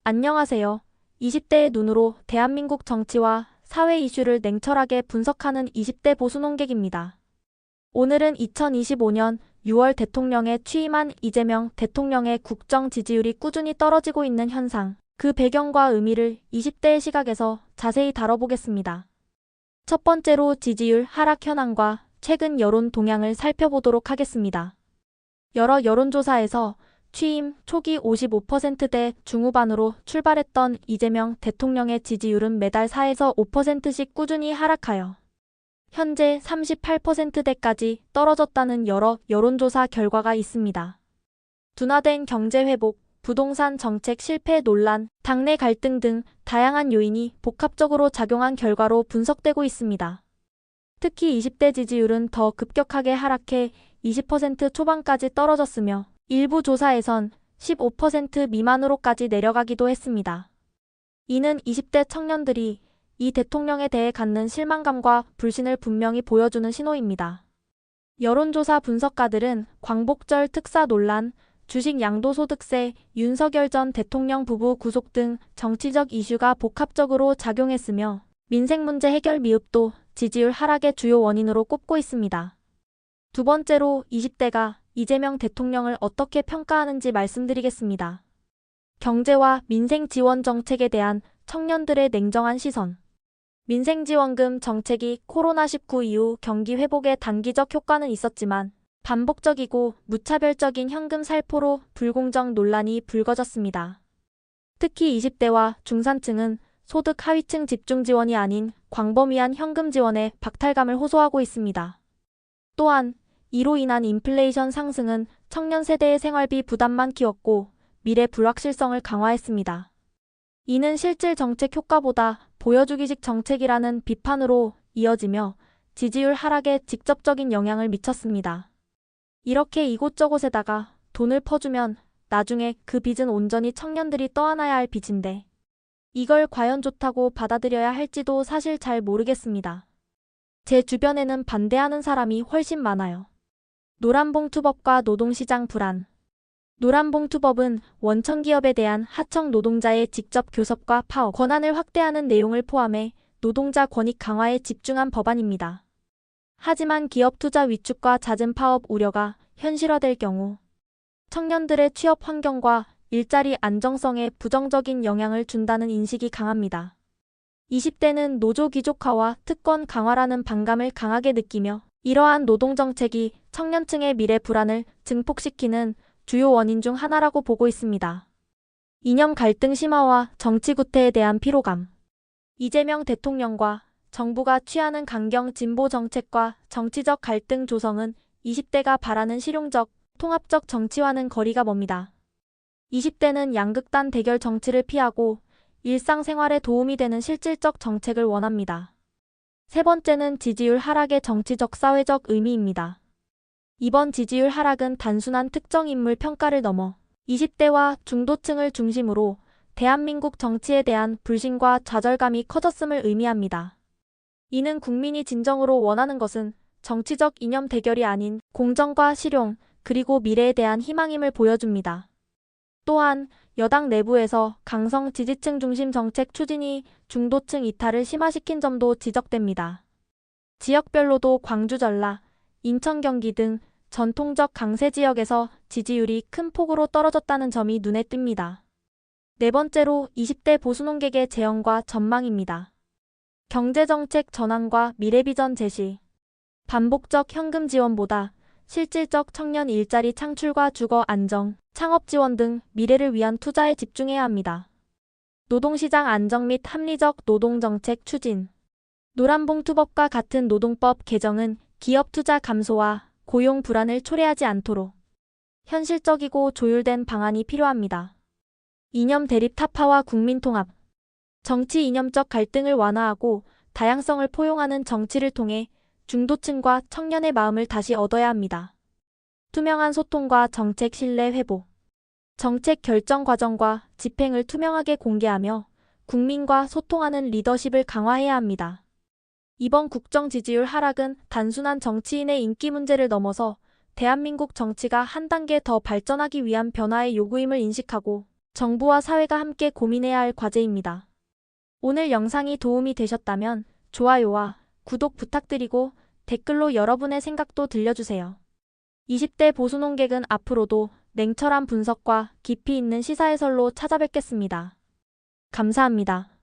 안녕하세요. 20대의 눈으로 대한민국 정치와 사회 이슈를 냉철하게 분석하는 20대 보수 논객입니다. 오늘은 2025년 6월 대통령에 취임한 이재명 대통령의 국정 지지율이 꾸준히 떨어지고 있는 현상, 그 배경과 의미를 20대의 시각에서 자세히 다뤄보겠습니다. 첫 번째로 지지율 하락 현황과 최근 여론 동향을 살펴보도록 하겠습니다. 여러 여론조사에서 취임 초기 55%대 중후반으로 출발했던 이재명 대통령의 지지율은 매달 4에서 5%씩 꾸준히 하락하여 현재 38%대까지 떨어졌다는 여러 여론조사 결과가 있습니다. 둔화된 경제 회복, 부동산 정책 실패 논란, 당내 갈등 등 다양한 요인이 복합적으로 작용한 결과로 분석되고 있습니다. 특히 20대 지지율은 더 급격하게 하락해 20% 초반까지 떨어졌으며 일부 조사에선 15% 미만으로까지 내려가기도 했습니다. 이는 20대 청년들이 이 대통령에 대해 갖는 실망감과 불신을 분명히 보여주는 신호입니다. 여론조사 분석가들은 광복절 특사 논란, 주식 양도소득세, 윤석열 전 대통령 부부 구속 등 정치적 이슈가 복합적으로 작용했으며 민생 문제 해결 미흡도 지지율 하락의 주요 원인으로 꼽고 있습니다. 두 번째로 20대가 이재명 대통령을 어떻게 평가하는지 말씀드리겠습니다. 경제와 민생 지원 정책에 대한 청년들의 냉정한 시선. 민생지원금 정책이 코로나19 이후 경기 회복에 단기적 효과는 있었지만 반복적이고 무차별적인 현금 살포로 불공정 논란이 불거졌습니다. 특히 20대와 중산층은 소득 하위층 집중 지원이 아닌 광범위한 현금 지원에 박탈감을 호소하고 있습니다. 또한 이로 인한 인플레이션 상승은 청년 세대의 생활비 부담만 키웠고 미래 불확실성을 강화했습니다. 이는 실질 정책 효과보다 보여주기식 정책이라는 비판으로 이어지며 지지율 하락에 직접적인 영향을 미쳤습니다. 이렇게 이곳저곳에다가 돈을 퍼주면 나중에 그 빚은 온전히 청년들이 떠안아야 할 빚인데 이걸 과연 좋다고 받아들여야 할지도 사실 잘 모르겠습니다. 제 주변에는 반대하는 사람이 훨씬 많아요. 노란봉투법과 노동시장 불안. 노란봉투법은 원청기업에 대한 하청 노동자의 직접 교섭과 파업 권한을 확대하는 내용을 포함해 노동자 권익 강화에 집중한 법안입니다. 하지만 기업 투자 위축과 잦은 파업 우려가 현실화될 경우 청년들의 취업 환경과 일자리 안정성에 부정적인 영향을 준다는 인식이 강합니다. 20대는 노조 귀족화와 특권 강화라는 반감을 강하게 느끼며 이러한 노동정책이 청년층의 미래 불안을 증폭시키는 주요 원인 중 하나라고 보고 있습니다. 이념 갈등 심화와 정치 구태에 대한 피로감. 이재명 대통령과 정부가 취하는 강경 진보 정책과 정치적 갈등 조성은 20대가 바라는 실용적, 통합적 정치와는 거리가 멉니다. 20대는 양극단 대결 정치를 피하고 일상생활에 도움이 되는 실질적 정책을 원합니다. 세 번째는 지지율 하락의 정치적 사회적 의미입니다. 이번 지지율 하락은 단순한 특정 인물 평가를 넘어 20대와 중도층을 중심으로 대한민국 정치에 대한 불신과 좌절감이 커졌음을 의미합니다. 이는 국민이 진정으로 원하는 것은 정치적 이념 대결이 아닌 공정과 실용, 그리고 미래에 대한 희망임을 보여줍니다. 또한 여당 내부에서 강성 지지층 중심 정책 추진이 중도층 이탈을 심화시킨 점도 지적됩니다. 지역별로도 광주 전라, 인천 경기 등 전통적 강세 지역에서 지지율이 큰 폭으로 떨어졌다는 점이 눈에 띕니다. 네 번째로 20대 보수 논객의 재언과 전망입니다. 경제정책 전환과 미래비전 제시. 반복적 현금 지원보다 실질적 청년 일자리 창출과 주거 안정, 창업 지원 등 미래를 위한 투자에 집중해야 합니다. 노동시장 안정 및 합리적 노동정책 추진. 노란봉투법과 같은 노동법 개정은 기업 투자 감소와 고용 불안을 초래하지 않도록 현실적이고 조율된 방안이 필요합니다. 이념 대립 타파와 국민 통합. 정치 이념적 갈등을 완화하고 다양성을 포용하는 정치를 통해 중도층과 청년의 마음을 다시 얻어야 합니다. 투명한 소통과 정책 신뢰 회복. 정책 결정 과정과 집행을 투명하게 공개하며 국민과 소통하는 리더십을 강화해야 합니다. 이번 국정 지지율 하락은 단순한 정치인의 인기 문제를 넘어서 대한민국 정치가 한 단계 더 발전하기 위한 변화의 요구임을 인식하고 정부와 사회가 함께 고민해야 할 과제입니다. 오늘 영상이 도움이 되셨다면 좋아요와 구독 부탁드리고 댓글로 여러분의 생각도 들려주세요. 20대 보수논객은 앞으로도 냉철한 분석과 깊이 있는 시사 해설로 찾아뵙겠습니다. 감사합니다.